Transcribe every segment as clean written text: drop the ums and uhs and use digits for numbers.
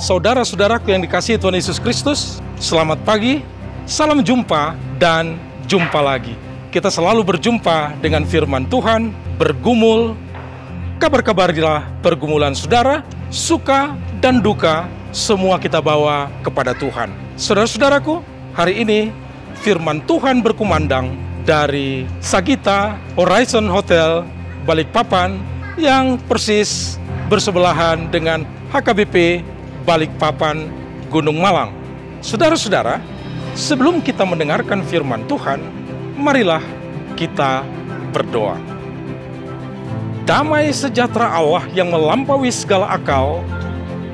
Saudara-saudaraku yang dikasihi Tuhan Yesus Kristus, selamat pagi, salam jumpa, dan jumpa lagi. Kita selalu berjumpa dengan firman Tuhan, bergumul, kabar-kabarilah pergumulan saudara, suka dan duka, semua kita bawa kepada Tuhan. Saudara-saudaraku, hari ini firman Tuhan berkumandang dari Sagita Horizon Hotel Balikpapan yang persis bersebelahan dengan HKBP Balikpapan Gunung Malang. Saudara-saudara, sebelum kita mendengarkan firman Tuhan, marilah kita berdoa. Damai sejahtera Allah yang melampaui segala akal,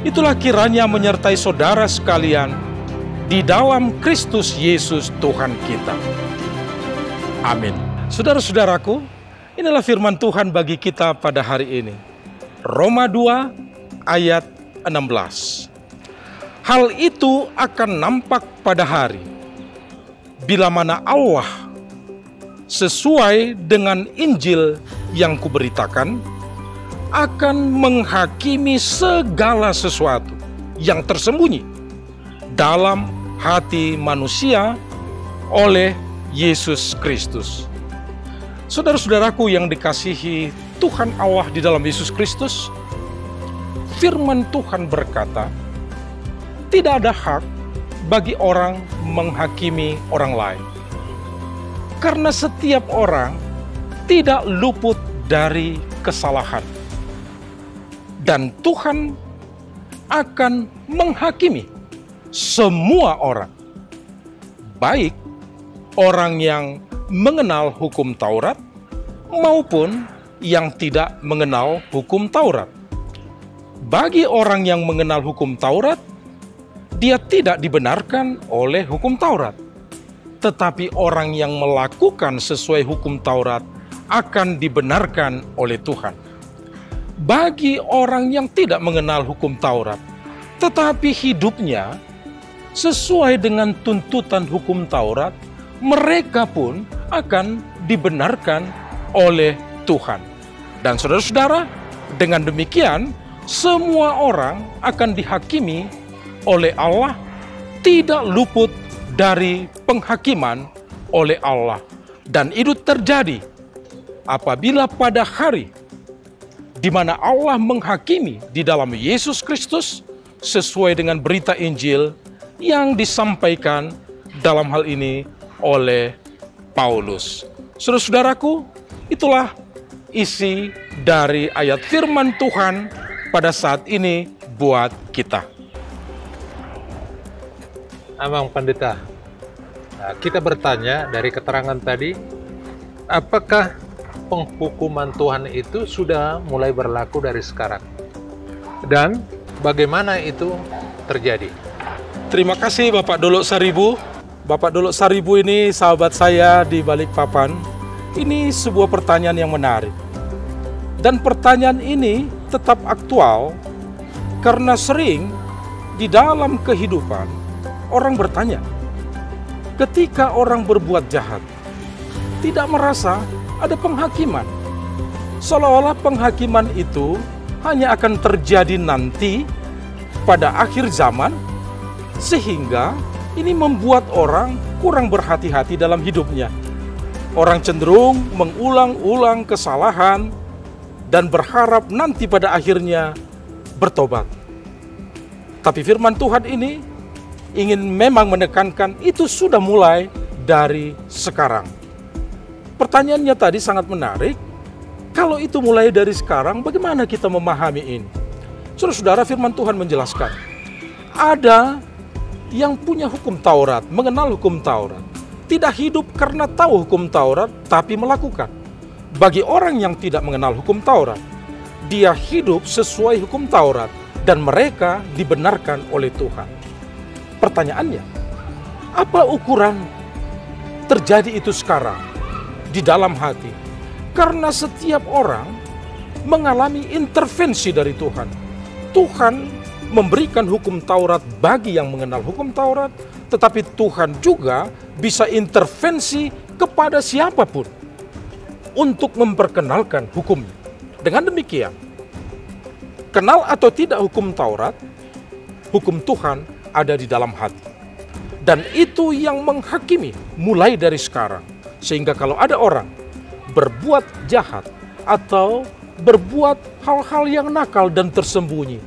itulah kiranya menyertai saudara sekalian di dalam Kristus Yesus Tuhan kita. Amin. Saudara-saudaraku, inilah firman Tuhan bagi kita pada hari ini. Roma 2 ayat 16. Hal itu akan nampak pada hari bila mana Allah sesuai dengan Injil yang kuberitakan akan menghakimi segala sesuatu yang tersembunyi dalam hati manusia oleh Yesus Kristus. Saudara-saudaraku yang dikasihi Tuhan Allah di dalam Yesus Kristus, firman Tuhan berkata, tidak ada hak bagi orang menghakimi orang lain. Karena setiap orang tidak luput dari kesalahan. Dan Tuhan akan menghakimi semua orang. Baik orang yang mengenal hukum Taurat maupun yang tidak mengenal hukum Taurat. Bagi orang yang mengenal hukum Taurat, dia tidak dibenarkan oleh hukum Taurat. Tetapi orang yang melakukan sesuai hukum Taurat akan dibenarkan oleh Tuhan. Bagi orang yang tidak mengenal hukum Taurat, tetapi hidupnya sesuai dengan tuntutan hukum Taurat, mereka pun akan dibenarkan oleh Tuhan. Dan saudara-saudara, dengan demikian, semua orang akan dihakimi oleh Allah, tidak luput dari penghakiman oleh Allah. Dan itu terjadi apabila pada hari di mana Allah menghakimi di dalam Yesus Kristus sesuai dengan berita Injil yang disampaikan dalam hal ini oleh Paulus. Saudara-saudaraku, itulah isi dari ayat firman Tuhan pada saat ini buat kita. Abang Pendeta, kita bertanya dari keterangan tadi, apakah penghukuman Tuhan itu sudah mulai berlaku dari sekarang? Dan bagaimana itu terjadi? Terima kasih Bapak Dolok Saribu. Bapak Dolok Saribu ini sahabat saya di Balikpapan. Ini sebuah pertanyaan yang menarik. Dan pertanyaan ini tetap aktual karena sering di dalam kehidupan orang bertanya, ketika orang berbuat jahat, tidak merasa ada penghakiman. Seolah-olah penghakiman itu hanya akan terjadi nanti pada akhir zaman, sehingga ini membuat orang kurang berhati-hati dalam hidupnya. Orang cenderung mengulang-ulang kesalahan dan berharap nanti pada akhirnya bertobat. Tapi firman Tuhan ini ingin memang menekankan itu sudah mulai dari sekarang. Pertanyaannya tadi sangat menarik. Kalau itu mulai dari sekarang, bagaimana kita memahami ini? Saudara-saudara, firman Tuhan menjelaskan, ada yang punya hukum Taurat, mengenal hukum Taurat, tidak hidup karena tahu hukum Taurat, tapi melakukan. Bagi orang yang tidak mengenal hukum Taurat, dia hidup sesuai hukum Taurat, dan mereka dibenarkan oleh Tuhan. Pertanyaannya, apa ukuran terjadi itu sekarang di dalam hati? Karena setiap orang mengalami intervensi dari Tuhan. Tuhan memberikan hukum Taurat bagi yang mengenal hukum Taurat, tetapi Tuhan juga bisa intervensi kepada siapapun untuk memperkenalkan hukumnya. Dengan demikian, kenal atau tidak hukum Taurat, hukum Tuhan ada di dalam hati. Dan itu yang menghakimi mulai dari sekarang. Sehingga kalau ada orang berbuat jahat atau berbuat hal-hal yang nakal dan tersembunyi,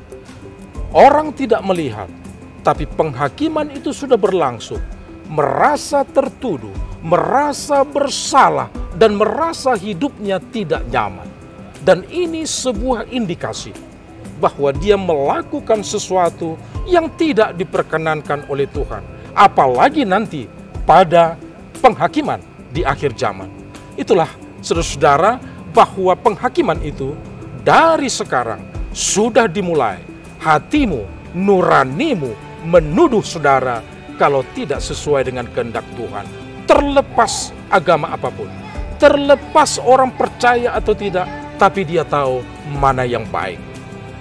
orang tidak melihat, tapi penghakiman itu sudah berlangsung, merasa tertuduh, merasa bersalah, dan merasa hidupnya tidak nyaman. Dan ini sebuah indikasi bahwa dia melakukan sesuatu yang tidak diperkenankan oleh Tuhan. Apalagi nanti pada penghakiman di akhir zaman. Itulah saudara-saudara bahwa penghakiman itu dari sekarang sudah dimulai. Hatimu, nuranimu menuduh saudara kalau tidak sesuai dengan kehendak Tuhan. Terlepas agama apapun, terlepas orang percaya atau tidak, tapi dia tahu mana yang baik,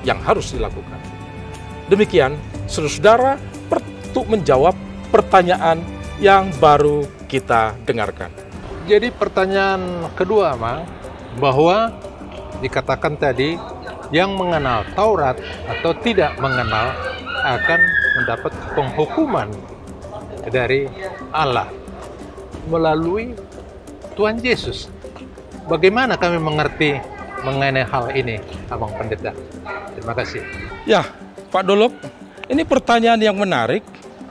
yang harus dilakukan. Demikian, saudara-saudara, untuk menjawab pertanyaan yang baru kita dengarkan. Jadi pertanyaan kedua, Mang, bahwa dikatakan tadi yang mengenal Taurat atau tidak mengenal akan mendapat penghukuman dari Allah melalui Tuhan Yesus. Bagaimana kami mengerti mengenai hal ini, Abang Pendeta? Terima kasih. Ya, Pak Dolok, ini pertanyaan yang menarik.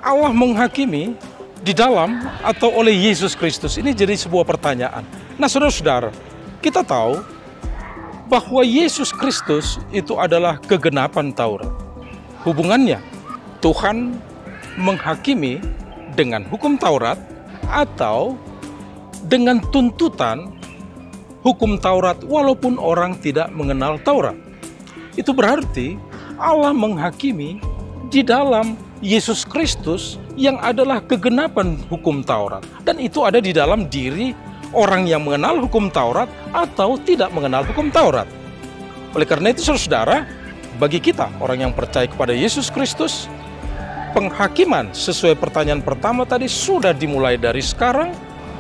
Allah menghakimi di dalam atau oleh Yesus Kristus. Ini jadi sebuah pertanyaan. Nah, saudara-saudara, kita tahu bahwa Yesus Kristus itu adalah kegenapan Taurat. Hubungannya, Tuhan menghakimi dengan hukum Taurat atau dengan tuntutan hukum Taurat walaupun orang tidak mengenal Taurat. Itu berarti Allah menghakimi di dalam Yesus Kristus yang adalah kegenapan hukum Taurat. Dan itu ada di dalam diri orang yang mengenal hukum Taurat atau tidak mengenal hukum Taurat. Oleh karena itu saudara, bagi kita orang yang percaya kepada Yesus Kristus, penghakiman sesuai pertanyaan pertama tadi sudah dimulai dari sekarang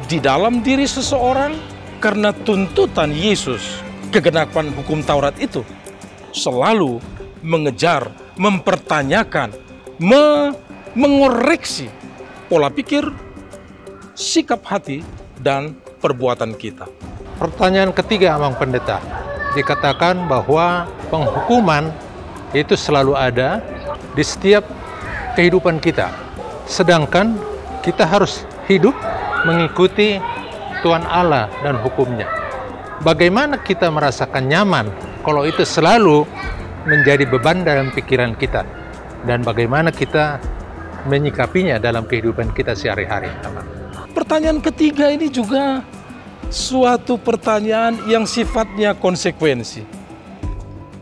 di dalam diri seseorang karena tuntutan Yesus, kegenapan hukum Taurat itu selalu mengejar, mempertanyakan, mengoreksi pola pikir, sikap hati, dan perbuatan kita. Pertanyaan ketiga, Abang Pendeta, dikatakan bahwa penghukuman itu selalu ada di setiap kehidupan kita. Sedangkan kita harus hidup mengikuti Tuhan Allah dan hukumnya. Bagaimana kita merasakan nyaman kalau itu selalu menjadi beban dalam pikiran kita? Dan bagaimana kita menyikapinya dalam kehidupan kita sehari-hari? Pertanyaan ketiga ini juga suatu pertanyaan yang sifatnya konsekuensi.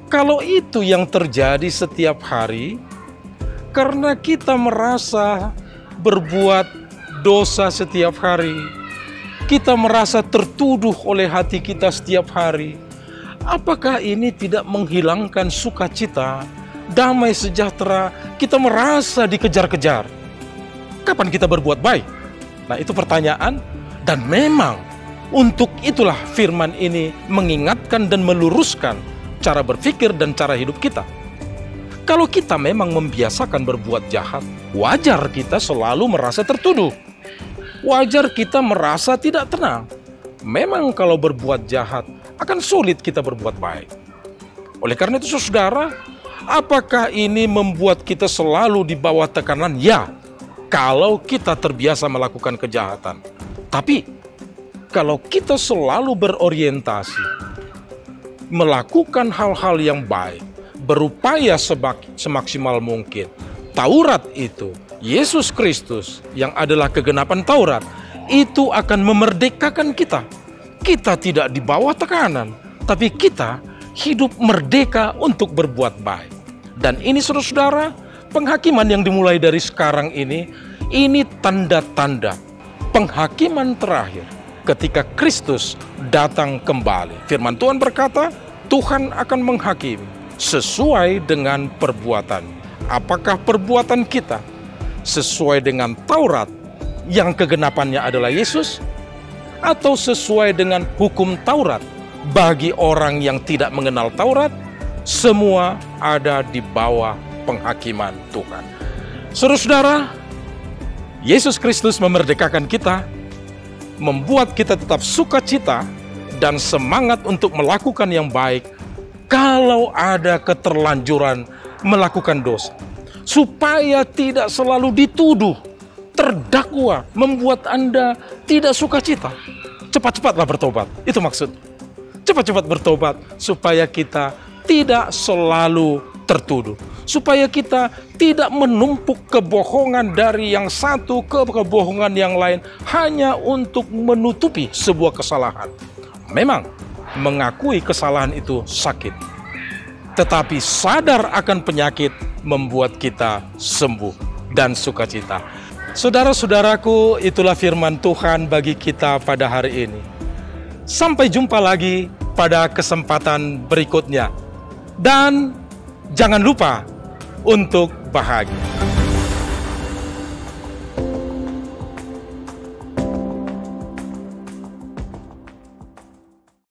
Kalau itu yang terjadi setiap hari, karena kita merasa berbuat dosa setiap hari, kita merasa tertuduh oleh hati kita setiap hari, apakah ini tidak menghilangkan sukacita, damai sejahtera, kita merasa dikejar-kejar? Kapan kita berbuat baik? Nah, itu pertanyaan, dan memang untuk itulah firman ini mengingatkan dan meluruskan cara berpikir dan cara hidup kita. Kalau kita memang membiasakan berbuat jahat, wajar kita selalu merasa tertuduh. Wajar kita merasa tidak tenang. Memang kalau berbuat jahat, akan sulit kita berbuat baik. Oleh karena itu, saudara, apakah ini membuat kita selalu di bawah tekanan? Ya, kalau kita terbiasa melakukan kejahatan. Tapi, kalau kita selalu berorientasi, melakukan hal-hal yang baik, berupaya semaksimal mungkin, Taurat itu, Yesus Kristus yang adalah kegenapan Taurat, itu akan memerdekakan kita. Kita tidak di bawah tekanan, tapi kita hidup merdeka untuk berbuat baik. Dan ini saudara-saudara, penghakiman yang dimulai dari sekarang ini tanda-tanda penghakiman terakhir ketika Kristus datang kembali. Firman Tuhan berkata, Tuhan akan menghakimi sesuai dengan perbuatan. Apakah perbuatan kita sesuai dengan Taurat yang kegenapannya adalah Yesus, atau sesuai dengan hukum Taurat? Bagi orang yang tidak mengenal Taurat, semua ada di bawah penghakiman Tuhan. Saudara-saudara, Yesus Kristus memerdekakan kita, membuat kita tetap sukacita dan semangat untuk melakukan yang baik kalau ada keterlanjuran melakukan dosa, supaya tidak selalu dituduh, terdakwa, membuat Anda tidak sukacita. Cepat-cepatlah bertobat, itu maksud. Cepat-cepat bertobat supaya kita tidak selalu tertuduh, supaya kita tidak menumpuk kebohongan dari yang satu ke kebohongan yang lain hanya untuk menutupi sebuah kesalahan. Memang mengakui kesalahan itu sakit, tetapi sadar akan penyakit membuat kita sembuh dan sukacita. Saudara-saudaraku, itulah firman Tuhan bagi kita pada hari ini. Sampai jumpa lagi pada kesempatan berikutnya. Dan jangan lupa untuk bahagia.